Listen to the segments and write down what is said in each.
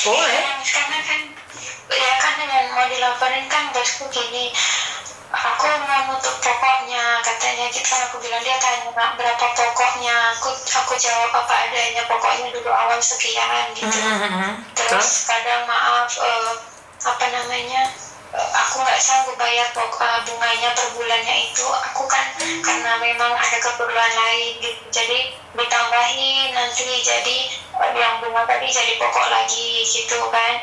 Boleh. Karena kan ya kan yang mau dilaporin kan bosku gini, aku mau nutup pokoknya katanya gitu. Aku bilang, dia tanya berapa pokoknya, aku jawab apa adanya, pokoknya dulu awal sekian gitu. Terus kadang maaf apa namanya, aku nggak sanggup bayar bunganya per bulannya itu, aku kan karena memang ada keperluan lain gitu, jadi ditambahin nanti jadi yang bunga tadi jadi pokok lagi gitu kan.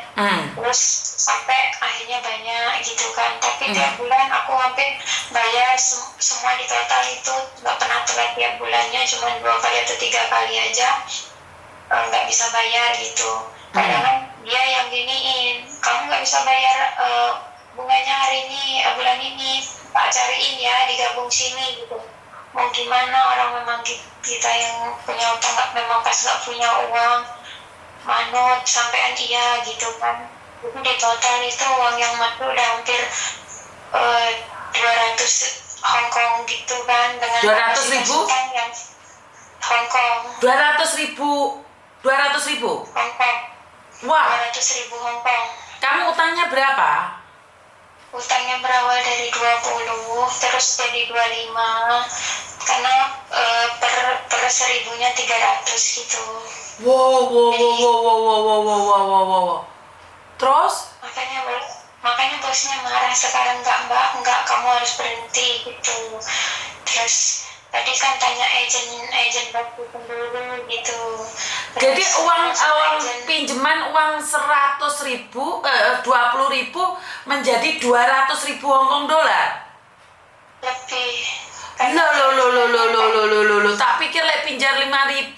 Terus sampai akhirnya banyak gitu kan, tapi tiap bulan aku hampir bayar semua di total itu, nggak pernah telat tiap bulannya, cuma 2 kali atau 3 kali aja nggak bisa bayar gitu. Kadang dia yang giniin, kamu nggak bisa bayar bunganya hari ini, bulan ini, Pak cariin ya, digabung sini gitu. Mau gimana, orang memang kita yang punya utang memang pas nggak punya uang, manut sampean iya gitu kan. Jadi di total itu uang yang manut udah hampir 200 Hongkong gitu kan, dengan 200.000 yang Hongkong. 200.000 Hongkong. Wah, 200.000 Hongkong. kamu utangnya berapa? Utangnya berawal dari 20 terus jadi 25 karena per 1.000-nya 300 gitu. Wow. Terus? Makanya bosnya marah sekarang, enggak kamu harus berhenti gitu. Terus tadi kan tanya agent waktu dulu gitu. Jadi uang pinjaman uang 100.000 20.000 menjadi 200.000 Hongkong dolar. Lebih. Lo. Tak pikir lek pinjar 5.000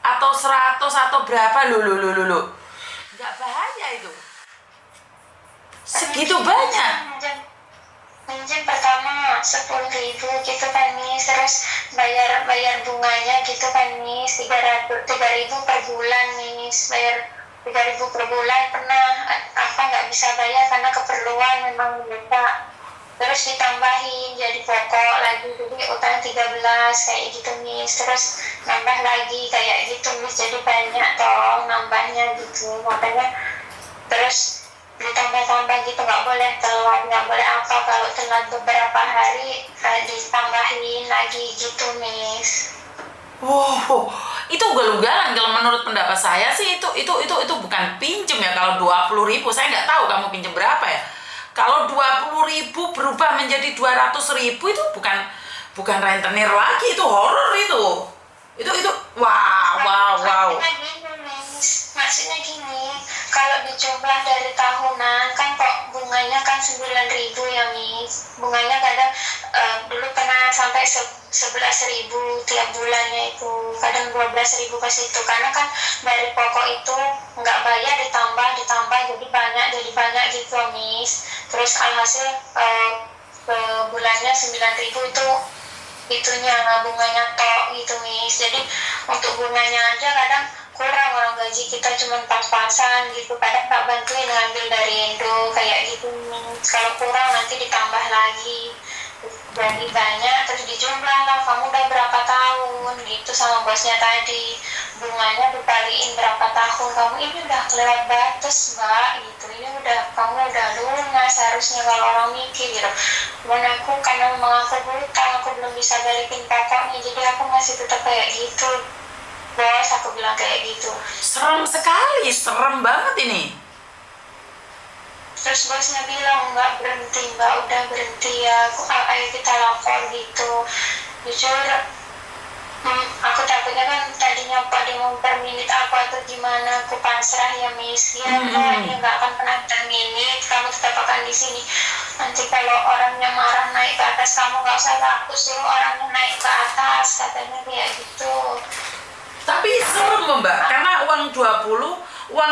atau 100 atau berapa lo. Enggak bahaya itu. Segitu banyak. Minjem pertama 10.000 gitu kan Miss, terus bayar bunganya gitu kan Miss, 3.000 per bulan Miss, bayar 3.000 per bulan. Pernah nggak bisa bayar karena keperluan memang lupa, terus ditambahin jadi pokok lagi, jadi utang 13 kayak gitu Miss, terus nambah lagi kayak gitu Miss, jadi banyak toh nambahnya gitu. Makanya terus ditambah-tambah gitu, nggak boleh telat, nggak boleh apa, kalau telat beberapa hari ditambahin lagi gitu Miss. Wow, itu ugal-ugalan kalau menurut pendapat saya sih, itu bukan pinjem ya. Kalau 20.000, saya nggak tahu kamu pinjem berapa ya. Kalau 20.000 berubah menjadi 200.000 itu bukan rentenir lagi, itu horor itu. Itu wow. Maksudnya gini, kalau dijumlah dari tahunan kan kok bunganya kan 9.000 ya Miss. Bunganya kadang dulu pernah sampai 11.000 tiap bulannya itu, kadang 12.000 pas itu, karena kan dari pokok itu nggak bayar ditambah jadi banyak gitu Miss. Terus alhasil bulannya 9.000 itu itunya bunganya tok gitu Miss. Jadi untuk bunganya aja kadang kurang, orang gaji kita cuma pas-pasan gitu, kadang tak bantuin ngambil dari Indo kayak gitu Miss. Kalau kurang nanti ditambah lagi, jadi banyak, terus dijumlah lah, kamu udah berapa tahun gitu sama bosnya tadi, bunganya dikaliin berapa tahun, kamu ini udah kelewat batas mbak gitu, ini kamu udah lunas harusnya kalau orang mikir gitu. Dan aku karena memang aku hutang, aku belum bisa balikin pokoknya, jadi aku masih tetap kayak gitu bos, aku bilang kayak gitu. Serem sekali, serem banget ini. Terus bosnya bilang nggak berhenti mbak, udah berhenti ya, ayo kita lapor gitu. Jujur aku takutnya kan tadinya Pak dia mau terminit aku atau gimana, aku pasrah ya Miss. Dia dia nggak akan pernah terminit, kamu tetap akan di sini. Nanti kalau orangnya marah naik ke atas, kamu nggak usah takut, suruh orangnya naik ke atas, katanya kayak gitu. Tapi serem mbak, karena uang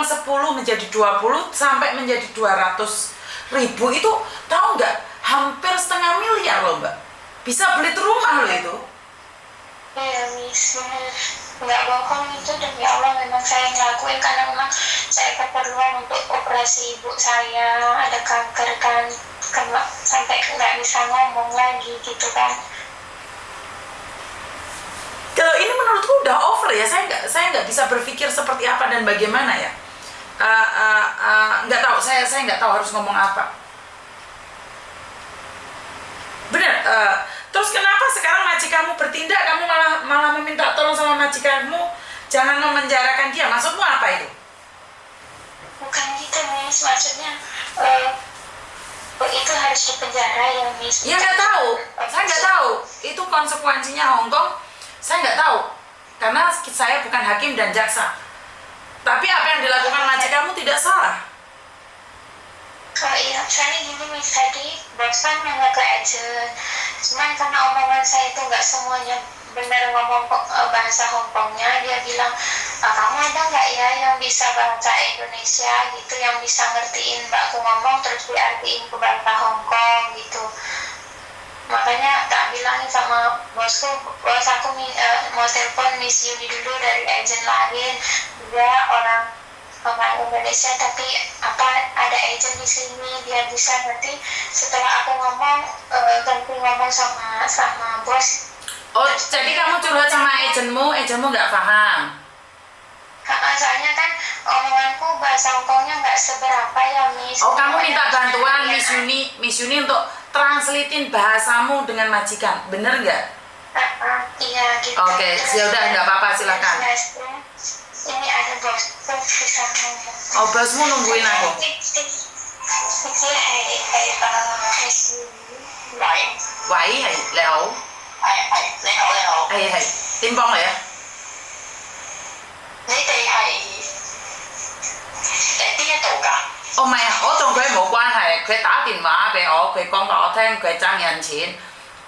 10 menjadi 20 sampai menjadi 200.000 itu, tahu nggak, hampir 500 miliar loh mbak. Bisa beli rumah loh itu. Iya Miss, nggak bohong itu, demi Allah memang saya ngelakuin karena memang saya keperluan untuk operasi ibu saya, ada kanker kan, sampai nggak bisa ngomong lagi gitu kan. Kalau ini menurutku udah over ya, saya nggak bisa berpikir seperti apa dan bagaimana ya. nggak tahu, saya nggak tahu harus ngomong apa. Bener. Terus kenapa sekarang majikanmu bertindak, kamu malah meminta tolong sama majikanmu jangan memenjarakan dia? Maksudmu apa itu? Bukan gitu, Miss. Maksudnya itu harus dipenjara ya, Miss. Ya nggak tahu, saya nggak tahu. Itu konsekuensinya Hongkong, saya nggak tahu. Karena saya bukan hakim dan jaksa. Tapi apa yang dilakukan majikanmu tidak salah. Kalau iya, soalnya gini Miss, tadi bos kan nanya ke agent, cuman karena omongan saya itu nggak semuanya benar ngomong bahasa Hongkongnya, dia bilang, kamu ada nggak ya yang bisa bahasa Indonesia gitu, yang bisa ngertiin mbakku ngomong terus diartiin ke bahasa Hongkong gitu. Makanya tak bilangin sama bosku, bos aku mau telepon Miss Yuni dulu dari agent lain, dia orang Indonesia tapi ada agent di sini, dia bisa nanti setelah aku ngomong ganti ngomong sama bos. Oh, jadi kamu curhat sama agentmu nggak paham? Soalnya kan omonganku bahasa Hongkongnya nggak seberapa ya, Miss. Oh, kamu minta bantuan Miss Yuni untuk translatein bahasamu dengan majikan, bener nggak? Iya gitu. Oke, ya udah nggak apa-apa, silakan. Ini ada bosku bisa ngomong. Oh, bosmu nungguin aku. Wai, hai, Leo. Hai, Tim Bong ya? Oh, 唔係啊，我同佢冇關係，佢打電話俾我，佢講俾我聽佢爭人錢，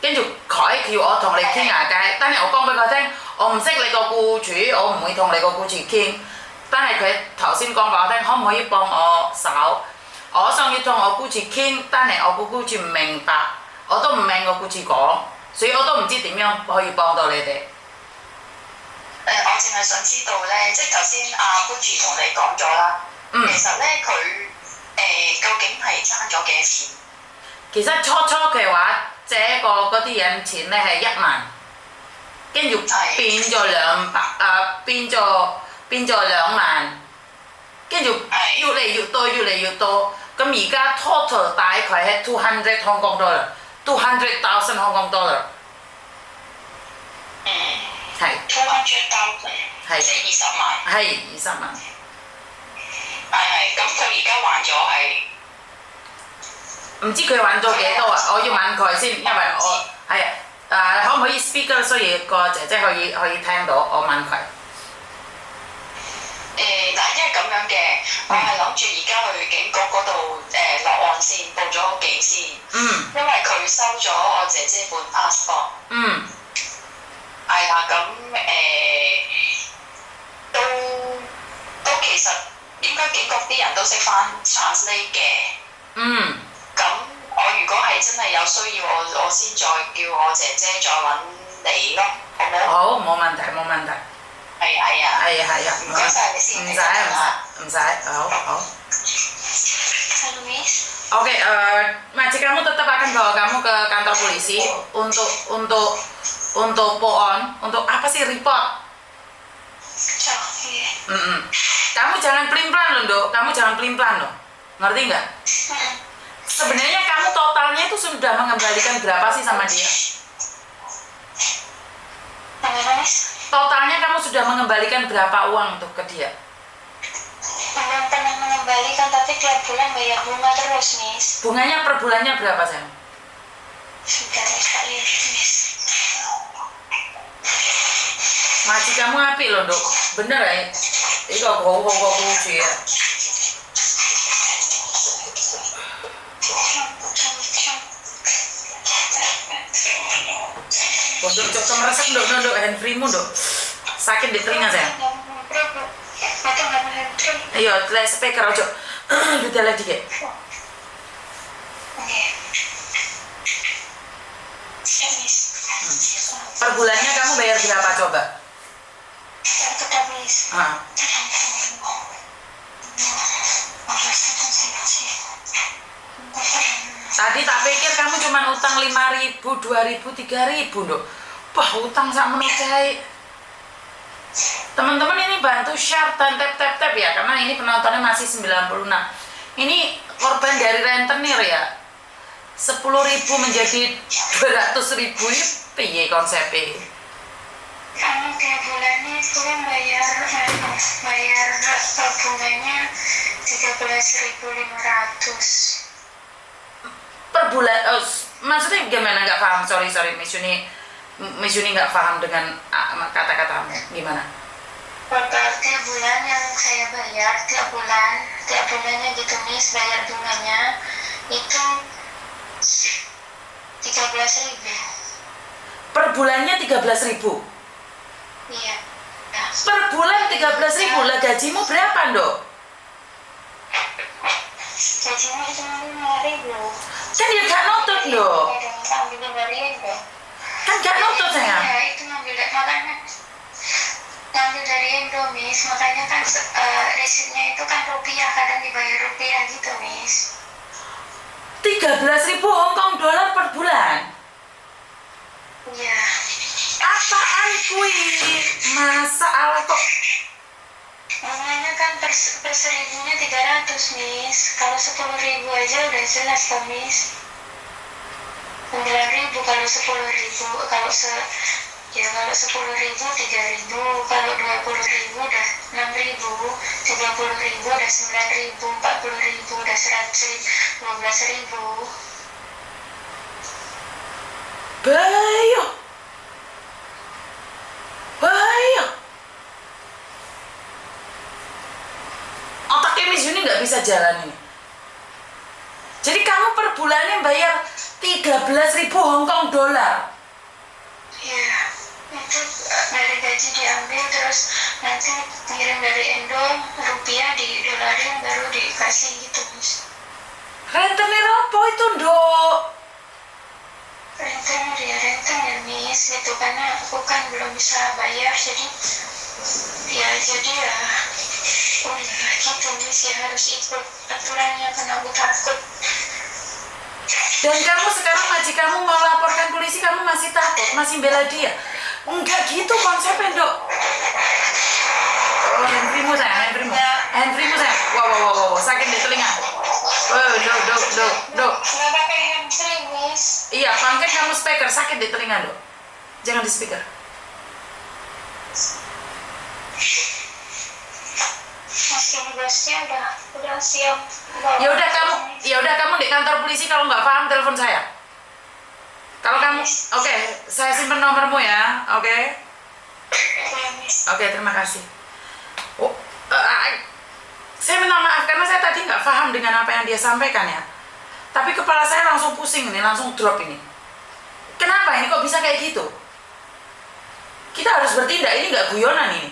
跟住佢叫我同你傾下偈，但係我講俾佢聽，我唔識你個僱主，我唔會同你個僱主傾，但係佢頭先講俾我聽，可唔可以幫我手？我想要同我僱主傾，但係我個僱主唔明白，我都唔明個僱主講，所以我都唔知點樣可以幫到你哋。我淨係想知道咧，即係頭先阿 Gucci 同你講咗啦，其實咧佢究竟係爭咗幾多錢？其實初嘅話，借個嗰啲人錢咧係1萬，跟住變咗變咗2萬，跟住越嚟越多，咁而家 total 大概係200 Hong Kong dollar，200,000 Hong Kong dollar。係。200,000，係。即係20萬。係20萬。係，咁佢而家還咗係。唔知佢揾咗幾多啊？我要問佢先，因為我係可唔可以 speak 所以個姐姐可以聽到，我問佢。因為咁樣嘅，我係諗住而家去警局嗰度落案先，報咗警先。因為佢收咗我姐姐本 passport。係啦，咁都其實應該警局啲人都識翻 translate 嘅。咁我如果係真係有需要，我先再叫我姐姐再揾你咯，好冇？好，冇問題。係啊。唔該晒你先。唔使，好。Halo, Miss. Oke, majikanmu tetap akan bawa kamu ke kantor polisi untuk poon, untuk apa sih report? Kamu jangan pelin-pelan loh, ngerti nggak? Sebenarnya kamu totalnya itu sudah mengembalikan berapa sih sama dia? Totalnya kamu sudah mengembalikan berapa uang tuh ke dia? Belum pernah mengembalikan, tapi tiap bulan bayar bunga terus, Miss. Bunganya per bulannya berapa, sayang? Sudah sekali, Miss. Majikanmu apik loh, Dok. Bener ya? Ini kok lucu ya. Dok, coba meresap, Dok, handfree-mu, Dok. Sakit di telinga, sayang. Ayo, play speaker ojo. Detail dikit. Per bulannya kamu bayar berapa coba? Tadi tak pikir kamu cuma utang 5.000, 2.000, 3.000, Dok. Wah, utang sak menut. Teman-teman ini bantu share dan tap subscribe ya, karena ini penontonnya masih 96. Ini korban dari rentenir ya. 10.000 menjadi 200.000 ini piye konsepnya? Kamu tiap bulannya itu kan bayar bunganya 13.500 per bulan. Maksudnya gimana? Nggak paham, sorry Miss Yuni nggak paham dengan kata-katamu, gimana? Total tiap bulan yang saya bayar tiap bulannya gitu Miss, bayar bunganya itu 13.000 Per bulannya 13.000. iya. Per bulan 13.000 lah, gajimu berapa Dok? Gajinya cuma 5.000. Kan ya gak nutut Dok. Ambil dari Indo. Kan gak nutut sayang. Ya itu ngambil dari Indo Miss, makanya kan resitnya itu kan rupiah, kadang dibayar rupiah gitu Miss. 13.000 Hongkong dolar per bulan. Iya. Apaan kui? Masalah kok. Makanya kan per seribunya 300 Miss. Kalau 10.000 aja udah jelas kan Miss. 9.000 kalau 10.000, kalau 10.000 3.000, kalau 20.000 udah 6.000, 30.000 udah 9.000, 40.000 udah 12.000. Bayo. Otaknya Miss Yuni nggak bisa jalan ini. Jadi kamu per bulannya bayar 13.000 Hongkong dolar. Iya, itu dari gaji diambil terus nanti ngirim dari Indo, rupiah di dolarin baru dikasih gitu Miss. Rentenir apa itu Dok? Rentenir Miss, itu karena aku kan belum bisa bayar jadi ya gitu Miss, ya harus ikut aturannya karena aku takut. Dan kamu sekarang majikanmu mau laporkan polisi, kamu masih takut, masih bela dia. Enggak gitu konsepnya Dok. Oh, handphonemu sayang. Wow, sakit di telinga. Oh, Dok. Nggak pakai hamstring Miss. Iya, pakai kamu speaker, sakit di telinga Dok. Jangan di speaker. Masih bosnya udah siap. Ya udah kamu di kantor polisi, kalau nggak paham telepon saya. Kalau kamu, oke, saya simpen nomormu ya, oke? Oke, terima kasih. Saya minta maaf karena saya tadi nggak paham dengan apa yang dia sampaikan ya. Tapi kepala saya langsung pusing ini, langsung drop ini. Kenapa ini kok bisa kayak gitu? Kita harus bertindak, ini nggak guyonan ini.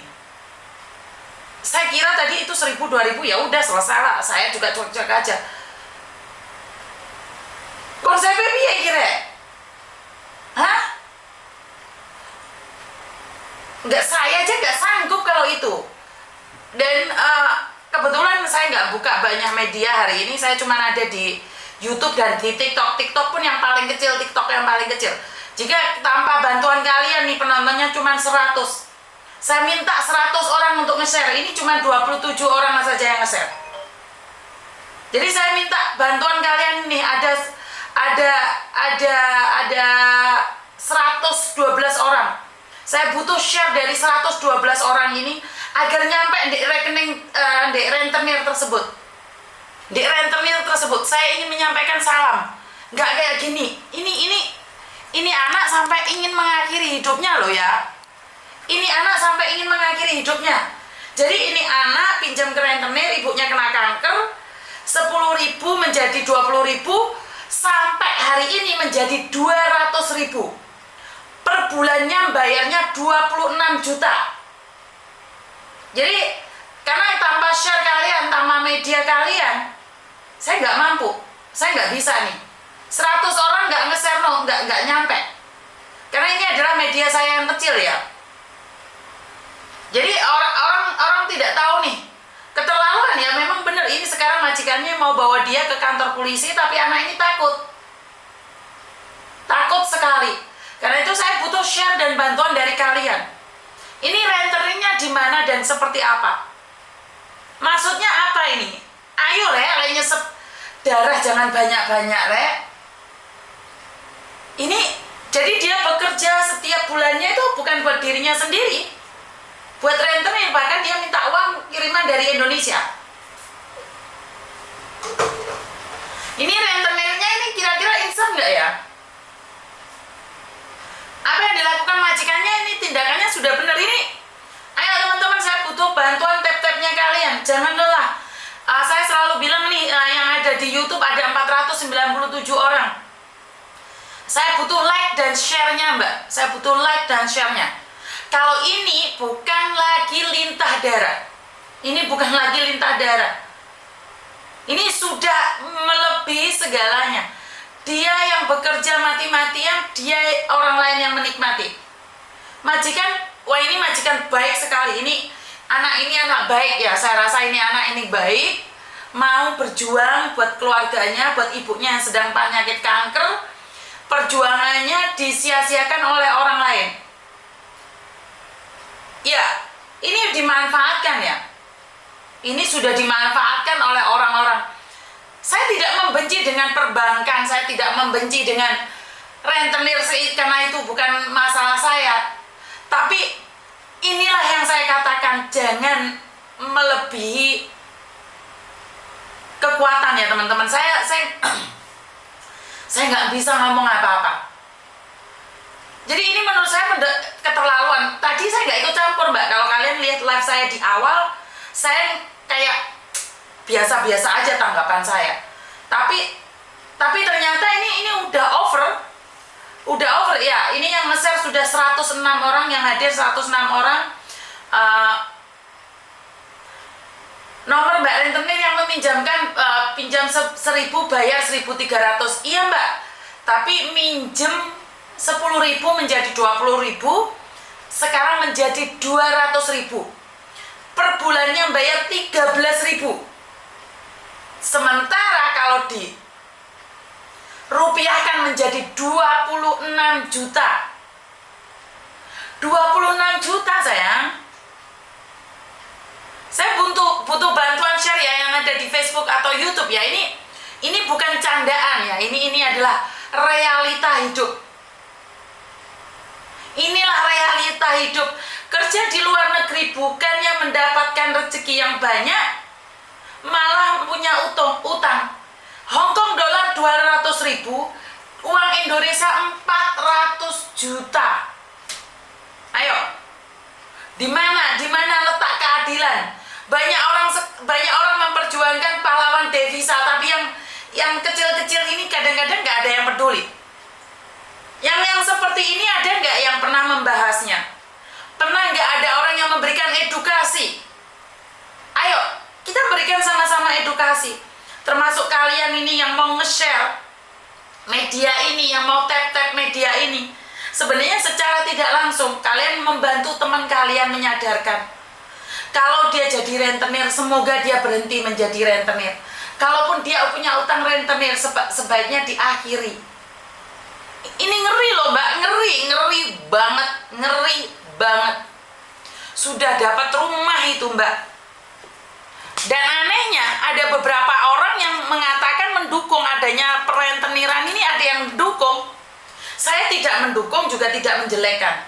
Saya kira tadi itu 1.000, 2.000 ya udah selesai lah. Saya juga cuek-cuek aja. Konsepnya piye kira? Hah? Saya aja nggak sanggup kalau itu. Dan kebetulan saya nggak buka banyak media hari ini. Saya cuma ada di YouTube dan di TikTok. TikTok pun yang paling kecil, Jika tanpa bantuan kalian nih penontonnya cuma 100. Saya minta 100 orang untuk nge-share. Ini cuma 27 orang saja yang nge-share. Jadi saya minta bantuan kalian nih, ada 112 orang. Saya butuh share dari 112 orang ini agar nyampe di rekening di rentenir tersebut. Saya ingin menyampaikan salam. Nggak kayak gini. Ini anak sampai ingin mengakhiri hidupnya loh ya. Jadi ini anak pinjam ke rentenir, ibunya kena kanker, 10.000 menjadi 20.000, sampai hari ini menjadi 200.000. Per bulannya bayarnya 26 juta. Jadi karena tanpa share kalian, tanpa media kalian, saya nggak mampu, saya nggak bisa nih. 100 orang nggak nge-share, nggak nyampe. Karena ini adalah media saya yang kecil ya. Jadi orang tidak tahu nih, keterlaluan ya. Memang benar, ini sekarang majikannya mau bawa dia ke kantor polisi, tapi anak ini takut sekali. Karena itu saya butuh share dan bantuan dari kalian. Ini rentenirnya di mana dan seperti apa? Maksudnya apa ini? Ayo rek nyesep darah jangan banyak-banyak rek. Ini jadi dia bekerja setiap bulannya itu bukan buat dirinya sendiri, buat rentenir, bahkan dia minta uang kiriman dari Indonesia. Ini rentenirnya ini kira-kira instan nggak ya? Apa yang dilakukan majikannya ini tindakannya sudah benar ini? Ayo teman-teman, saya butuh bantuan tap-tapnya kalian, jangan lelah. Saya selalu bilang nih, yang ada di YouTube ada 497 orang. Saya butuh like dan share-nya mbak, saya butuh like dan share-nya. Kalau ini bukan lagi lintah darah, ini bukan lagi lintah darah, ini sudah melebihi segalanya. Dia yang bekerja mati-matian, dia orang lain yang menikmati. Majikan, wah ini majikan baik sekali. Ini anak baik ya, saya rasa ini anak ini baik, mau berjuang buat keluarganya, buat ibunya yang sedang penyakit kanker. Perjuangannya disia-siakan oleh orang lain. Ya, ini dimanfaatkan ya. Ini sudah dimanfaatkan oleh orang-orang. Saya tidak membenci dengan perbankan, saya tidak membenci dengan rentenir karena itu bukan masalah saya. Tapi inilah yang saya katakan, jangan melebihi kekuatan ya teman-teman. Saya nggak bisa ngomong apa-apa. Jadi ini menurut saya keterlaluan. Tadi saya nggak ikut campur mbak. Kalau kalian lihat live saya di awal, saya kayak biasa-biasa aja tanggapan saya. Tapi ternyata ini udah over ya. Ini yang nge-share sudah 106 orang, yang hadir 106 orang. Nomor Mbak Rentenir yang meminjamkan pinjam 1.000 bayar 1.300. Iya Mbak, tapi minjem 10.000 menjadi 20.000, sekarang menjadi 200.000. Per bulannya bayar 13.000. Sementara kalau di rupiahkan menjadi 26 juta. 26 juta sayang. Saya butuh bantuan share ya yang ada di Facebook atau YouTube ya. Ini bukan candaan ya. Ini adalah realita hidup. Inilah realita hidup. Kerja di luar negeri bukannya mendapatkan rezeki yang banyak, malah punya utang. Hongkong dolar 200.000, uang Indonesia 400 juta. Ayo, di mana letak keadilan? Banyak orang memperjuangkan pahlawan devisa, tapi yang kecil-kecil ini kadang-kadang nggak ada yang peduli. Yang seperti ini ada nggak yang pernah membahasnya? Pernah nggak ada orang yang memberikan edukasi? Ayo, kita berikan sama-sama edukasi. Termasuk kalian ini yang mau nge-share media ini, yang mau tap-tap media ini. Sebenarnya secara tidak langsung kalian membantu teman kalian menyadarkan. Kalau dia jadi rentenir, semoga dia berhenti menjadi rentenir. Kalaupun dia punya utang rentenir, sebaiknya diakhiri. Ini ngeri loh mbak, ngeri banget. Sudah dapat rumah itu mbak. Dan anehnya ada beberapa orang yang mengatakan mendukung adanya perenteniran ini, ada yang mendukung. Saya tidak mendukung juga tidak menjelekan.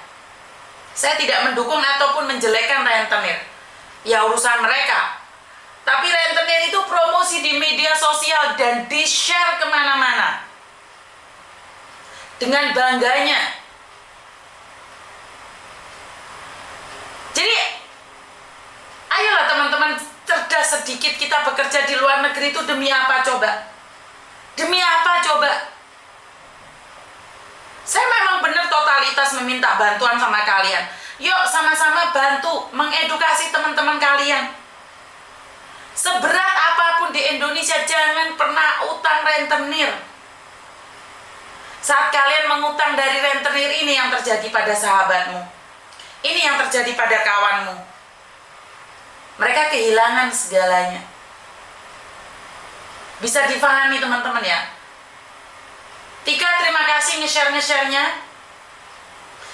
Saya tidak mendukung ataupun menjelekan rentenir. Ya urusan mereka. Tapi rentenir itu promosi di media sosial dan di-share kemana-mana dengan bangganya. Jadi ayolah teman-teman, cerdas sedikit. Kita bekerja di luar negeri itu demi apa coba? Demi apa coba? Saya memang benar totalitas meminta bantuan sama kalian. Yuk sama-sama bantu mengedukasi teman-teman kalian. Seberat apapun di Indonesia, jangan pernah utang rentenir. Saat kalian mengutang dari rentenir, ini yang terjadi pada sahabatmu. Ini yang terjadi pada kawanmu. Mereka kehilangan segalanya. Bisa difahami teman-teman ya. Tika, terima kasih nge-share-nya.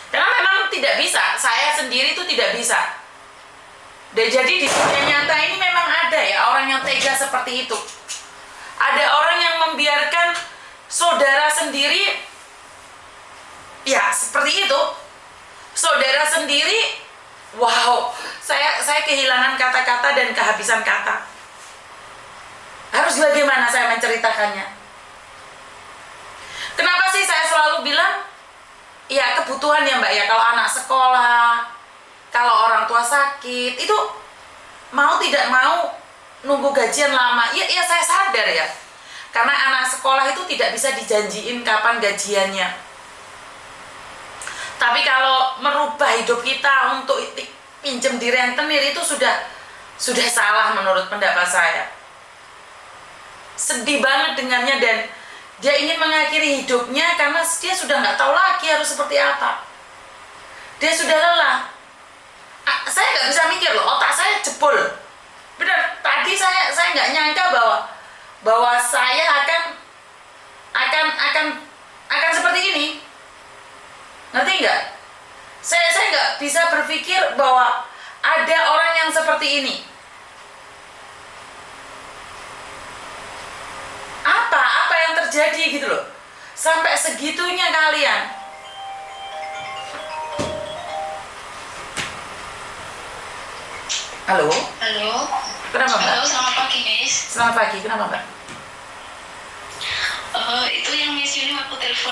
Karena memang tidak bisa, saya sendiri itu tidak bisa. Dan jadi di dunia nyata ini memang ada ya orang yang tega seperti itu. Ada orang yang membiarkan saudara sendiri, ya seperti itu. Saudara sendiri, wow, saya kehilangan kata-kata dan kehabisan kata. Harus bagaimana saya menceritakannya? Kenapa sih saya selalu bilang, ya kebutuhan ya Mbak ya, kalau anak sekolah, kalau orang tua sakit, itu mau tidak mau nunggu gajian lama. Ya saya sadar ya, karena anak sekolah itu tidak bisa dijanjiin kapan gajiannya. Tapi kalau merubah hidup kita untuk pinjam di rentenir itu sudah salah menurut pendapat saya. Sedih banget dengannya, dan dia ingin mengakhiri hidupnya karena dia sudah nggak tahu lagi harus seperti apa. Dia sudah lelah. Saya nggak bisa mikir loh, otak saya jebol. Benar, tadi saya nggak nyangka bahwa saya akan seperti ini. Ngerti nggak? Saya nggak bisa berpikir bahwa ada orang yang seperti ini. Apa yang terjadi gitu loh, sampai segitunya kalian. Halo? Halo. Kenapa Mbak? Halo, selamat pagi Miss. Selamat pagi, kenapa Mbak? Itu yang Miss Yuni waktu telepon